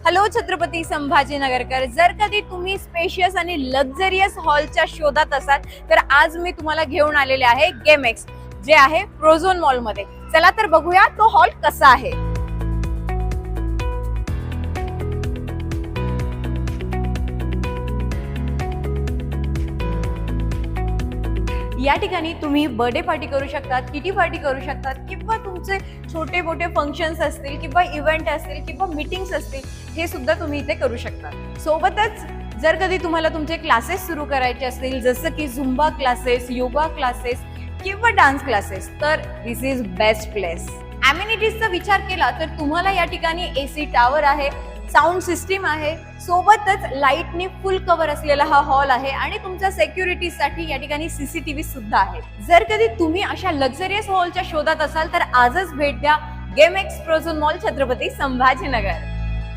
Hello Chhatrapati संभाजीनगरकर, जर कधी तुम्ही स्पेशियस आणि लक्झरियस हॉलच्या शोधात असाल तर आज मी तुम्हाला घेऊन आलेले आहे गेमेक्स, जे आहे प्रोझोन मॉल मध्ये. चला तर बघूया तो हॉल कसा आहे. या ठिकाणी तुम्ही बर्थडे पार्टी करू शकतात, किटी पार्टी करू शकतात, किंवा तुमचे छोटे मोठे फंक्शन्स असतील किंवा इव्हेंट असतील किंवा मीटिंग्स असतील, हे सुद्धा तुम्ही इथे करू शकता. सोबतच जर कधी तुम्हाला तुमचे क्लासेस सुरू करायचे असतील, जसं की झुंबा क्लासेस, योगा क्लासेस किंवा डान्स क्लासेस, तर दिस इज बेस्ट प्लेस. अम्युनिटीजचा विचार केला तर तुम्हाला या ठिकाणी एसी टॉवर आहे, साऊंड सिस्टीम आहे, सोबतच लाईटनी फुल कव्हर असलेला हा हॉल आहे आणि तुमच्या सिक्युरिटीसाठी या ठिकाणी सीसीटीव्ही सुद्धा आहे. जर कधी तुम्ही अशा लक्झरियस हॉलच्या शोधात असाल तर आजच भेट द्या गेमेक्स प्रोझोन मॉल, छत्रपती संभाजीनगर.